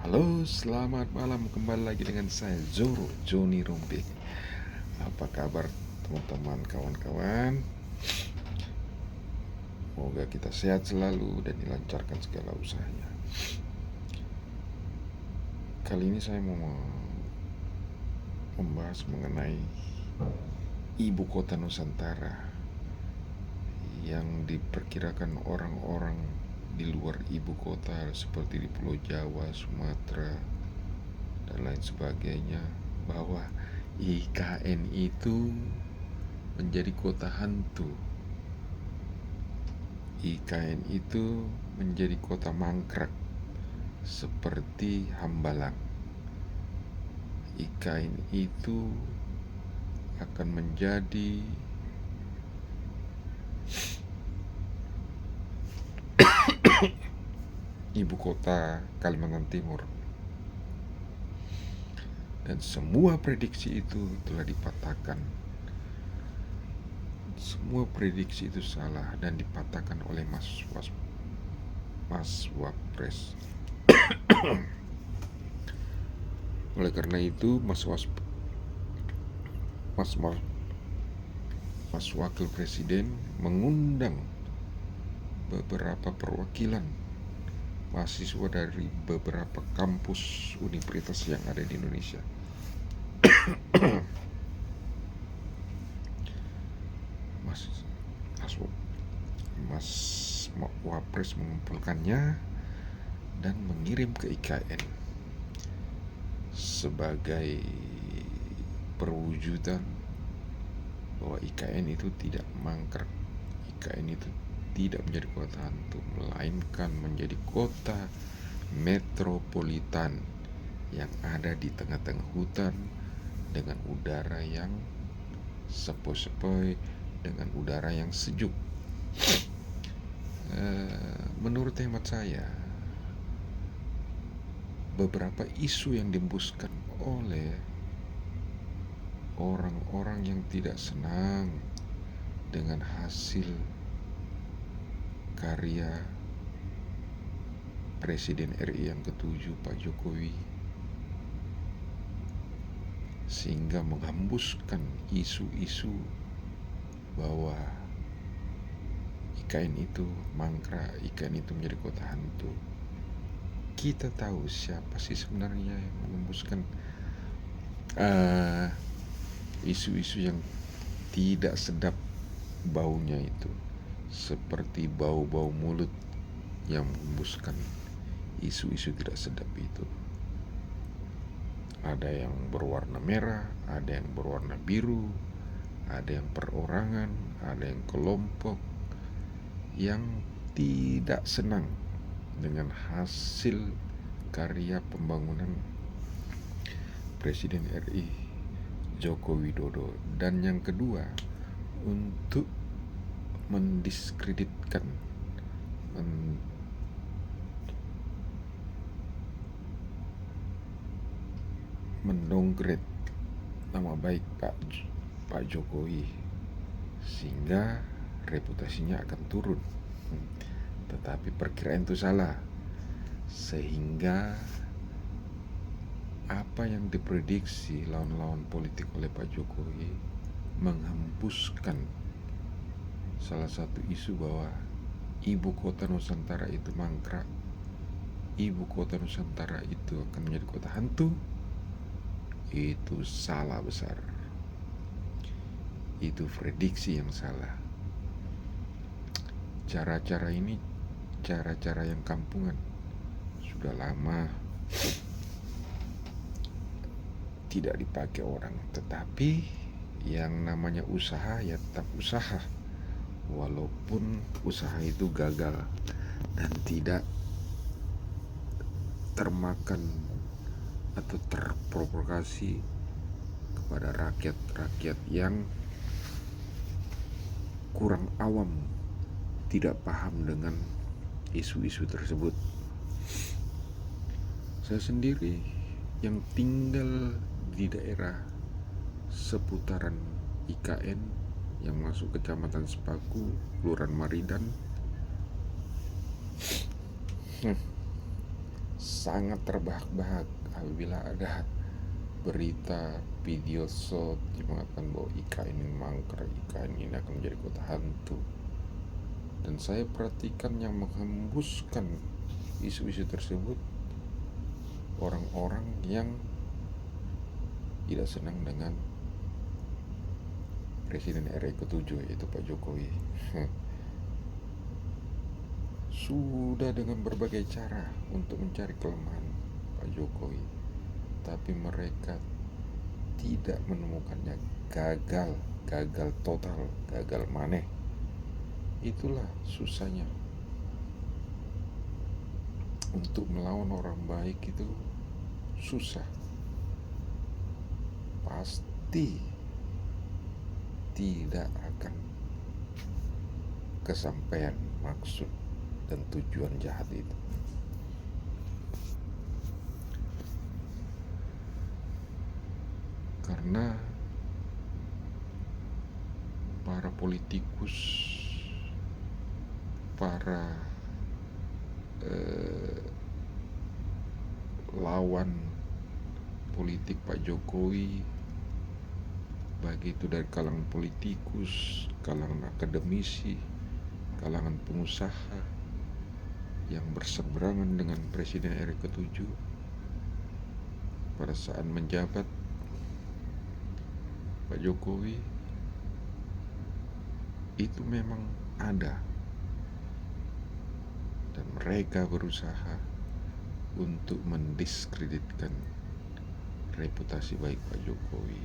Halo, selamat malam. Kembali lagi dengan saya Zoro Joni Rombe. Apa kabar teman-teman, kawan-kawan? Semoga kita sehat selalu dan dilancarkan segala usahanya. Kali ini saya mau membahas mengenai ibu kota Nusantara yang diperkirakan orang-orang di luar ibu kota seperti di Pulau Jawa, Sumatera, dan lain sebagainya, bahwa IKN itu menjadi kota hantu. IKN itu menjadi kota mangkrak seperti Hambalang. IKN itu akan menjadi ibu kota Kalimantan Timur. Dan semua prediksi itu telah dipatahkan. Semua prediksi itu salah dan dipatahkan oleh Mas Wapres. Oleh karena itu Mas Wakil Presiden mengundang beberapa perwakilan mahasiswa dari beberapa kampus universitas yang ada di Indonesia. Mas Wapres mengumpulkannya dan mengirim ke IKN sebagai perwujudan bahwa IKN itu tidak mangkrak, IKN itu tidak menjadi kota hantu, melainkan menjadi kota metropolitan yang ada di tengah-tengah hutan dengan udara yang sepoi-sepoi, dengan udara yang sejuk. Menurut hemat saya, beberapa isu yang dihembuskan oleh orang-orang yang tidak senang dengan hasil karya Presiden RI yang ke-7 Pak Jokowi, sehingga menghembuskan isu-isu bahwa IKN itu mangkrak, IKN itu menjadi kota hantu. Kita tahu siapa sih sebenarnya yang menghembuskan isu-isu yang tidak sedap baunya itu, seperti bau-bau mulut yang menghembuskan isu-isu tidak sedap itu. Ada yang berwarna merah, ada yang berwarna biru, ada yang perorangan, ada yang kelompok yang tidak senang dengan hasil karya pembangunan Presiden RI Joko Widodo. Dan yang kedua, untuk mendiskreditkan, mendowngrade nama baik Pak Jokowi, sehingga reputasinya akan turun. Tetapi perkiraan itu salah, sehingga apa yang diprediksi lawan-lawan politik oleh Pak Jokowi menghembuskan salah satu isu bahwa ibu kota Nusantara itu mangkrak, ibu kota Nusantara itu akan menjadi kota hantu. Itu salah besar. Itu prediksi yang salah. Cara-cara ini cara-cara yang kampungan, sudah lama tidak dipakai orang. Tetapi yang namanya usaha ya tetap usaha, walaupun usaha itu gagal dan tidak termakan atau terprovokasi kepada rakyat yang kurang awam, tidak paham dengan isu-isu tersebut. Saya sendiri yang tinggal di daerah seputaran IKN yang masuk Kecamatan Sepaku, Kelurahan Maridan, sangat terbahak-bahak apabila ada berita video shot yang mengatakan bahwa IKN ini mangkrak, IKN ini akan menjadi kota hantu. Dan saya perhatikan yang menghembuskan isu-isu tersebut orang-orang yang tidak senang dengan Presiden RI ke-7, yaitu Pak Jokowi. Sudah dengan berbagai cara untuk mencari kelemahan Pak Jokowi, tapi mereka tidak menemukannya. Gagal total, gagal maneh. Itulah susahnya. Untuk melawan orang baik itu susah. Pasti tidak akan kesampaian maksud dan tujuan jahat itu. Karena para politikus, para lawan politik Pak Jokowi, baik itu dari kalangan politikus, kalangan akademisi, kalangan pengusaha yang berseberangan dengan Presiden RI ke-7 pada saat menjabat, Pak Jokowi itu memang ada, dan mereka berusaha untuk mendiskreditkan reputasi baik Pak Jokowi.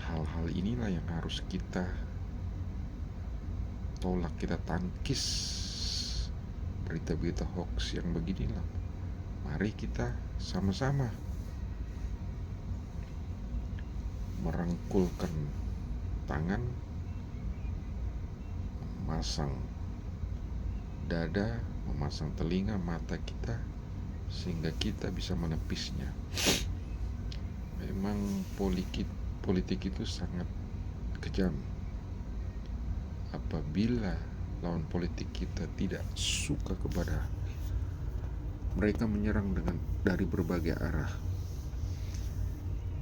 Hal-hal inilah yang harus kita tolak, kita tangkis berita-berita hoax yang beginilah. Mari kita sama-sama merangkulkan tangan, memasang dada, memasang telinga, mata kita, sehingga kita bisa menepisnya. Memang politik itu sangat kejam. Apabila lawan politik kita tidak suka kepada mereka, menyerang dari berbagai arah,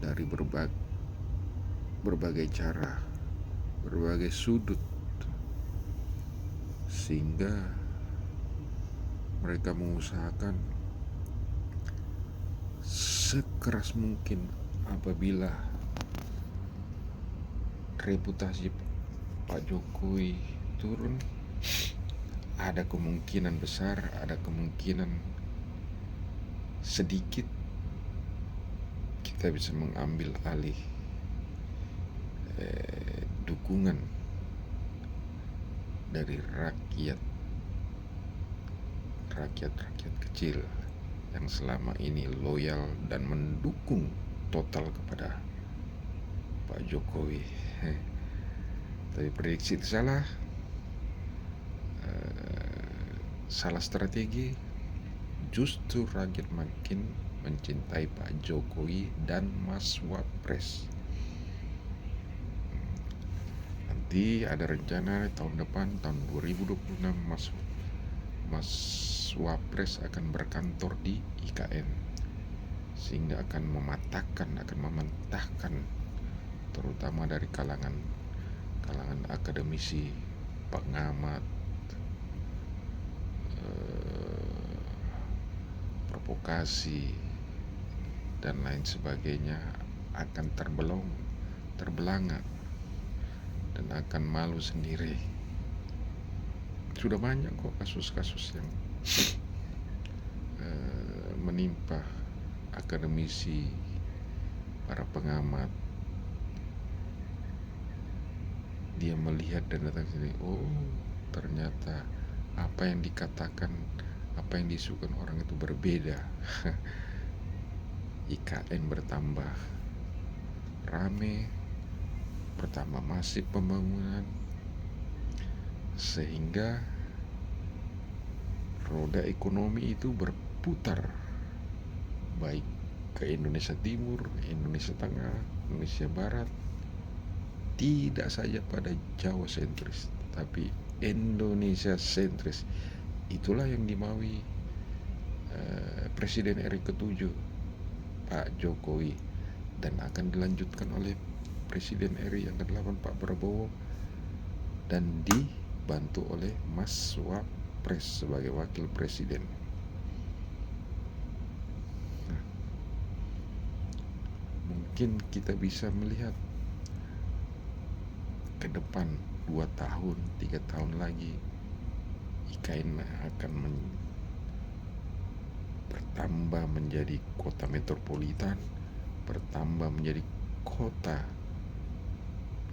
dari berbagai cara, berbagai sudut, sehingga mereka mengusahakan sekeras mungkin apabila reputasi Pak Jokowi turun. Ada kemungkinan besar, ada kemungkinan sedikit kita bisa mengambil alih dukungan dari rakyat kecil yang selama ini loyal dan mendukung total kepada Pak Jokowi. Tapi prediksi itu salah. Salah strategi. Justru rakyat makin mencintai Pak Jokowi dan Mas Wapres. Nanti ada rencana tahun depan, tahun 2026, Mas Wapres akan berkantor di IKN, sehingga akan mematahkan terutama dari kalangan akademisi, pengamat, provokasi dan lain sebagainya, akan terbelangak dan akan malu sendiri. Sudah banyak kok kasus-kasus yang menimpa akademisi, para pengamat. Dia melihat dan datang sini, oh ternyata apa yang dikatakan, apa yang disukan orang itu berbeda. IKN bertambah rame, bertambah masif pembangunan, sehingga roda ekonomi itu berputar, baik ke Indonesia Timur, Indonesia Tengah, Indonesia Barat, tidak saja pada Jawa sentris, tapi Indonesia sentris. Itulah yang dimaui Presiden RI ke-7 Pak Jokowi, dan akan dilanjutkan oleh Presiden RI yang ke-8 Pak Prabowo, dan dibantu oleh Mas Wapres sebagai wakil presiden. Nah, mungkin kita bisa melihat ke depan 2 tahun, 3 tahun lagi IKN akan bertambah menjadi kota metropolitan, bertambah menjadi kota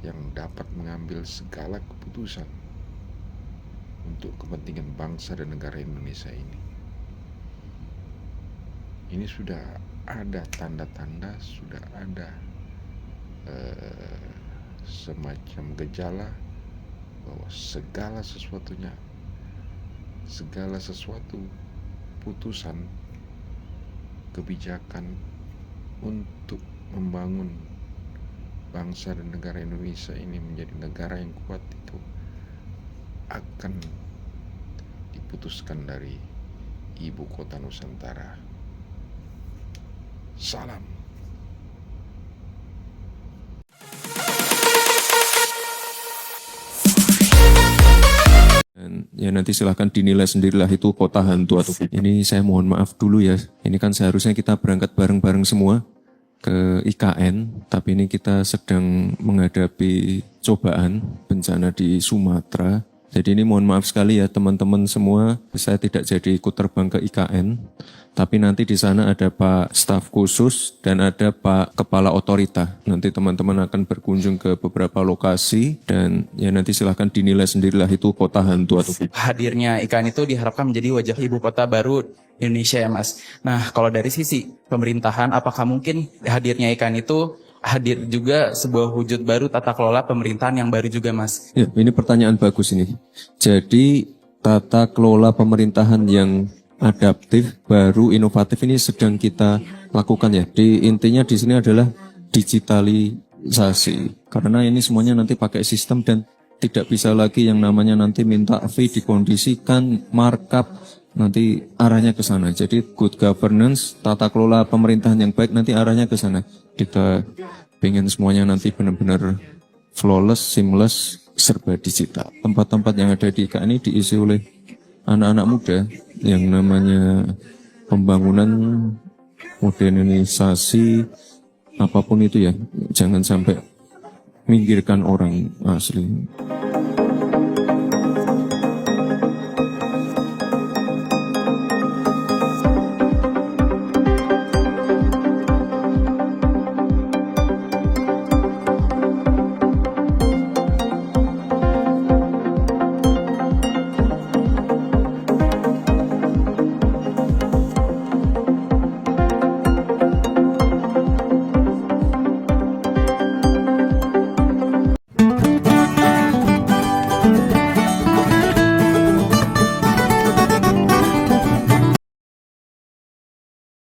yang dapat mengambil segala keputusan untuk kepentingan bangsa dan negara Indonesia ini. Ini sudah ada tanda-tanda, sudah ada semacam gejala bahwa segala sesuatu putusan kebijakan untuk membangun bangsa dan negara Indonesia ini menjadi negara yang kuat itu akan diputuskan dari ibu kota Nusantara. Salam. Dan ya nanti silahkan dinilai sendirilah itu kota hantu atau ini. Saya mohon maaf dulu ya. Ini kan seharusnya kita berangkat bareng-bareng semua ke IKN, tapi ini kita sedang menghadapi cobaan bencana di Sumatera. Jadi ini mohon maaf sekali ya teman-teman semua, saya tidak jadi ikut terbang ke IKN, tapi nanti di sana ada Pak Staf Khusus dan ada Pak Kepala Otorita. Nanti teman-teman akan berkunjung ke beberapa lokasi dan ya nanti silahkan dinilai sendirilah itu kota hantu atau hadirnya IKN itu diharapkan menjadi wajah ibu kota baru Indonesia ya Mas. Nah kalau dari sisi pemerintahan, apakah mungkin hadirnya IKN itu hadir juga sebuah wujud baru tata kelola pemerintahan yang baru juga Mas? Ya, ini pertanyaan bagus ini. Jadi tata kelola pemerintahan yang adaptif, baru, inovatif ini sedang kita lakukan ya. Intinya di sini adalah digitalisasi. Karena ini semuanya nanti pakai sistem dan tidak bisa lagi yang namanya nanti minta fee dikondisikan, markup, nanti arahnya ke sana. Jadi good governance, tata kelola pemerintahan yang baik nanti arahnya ke sana. Kita pengen semuanya nanti benar-benar flawless, seamless, serba digital. Tempat-tempat yang ada di IKN ini diisi oleh anak-anak muda yang namanya pembangunan, modernisasi, apapun itu ya. Jangan sampai minggirkan orang asli.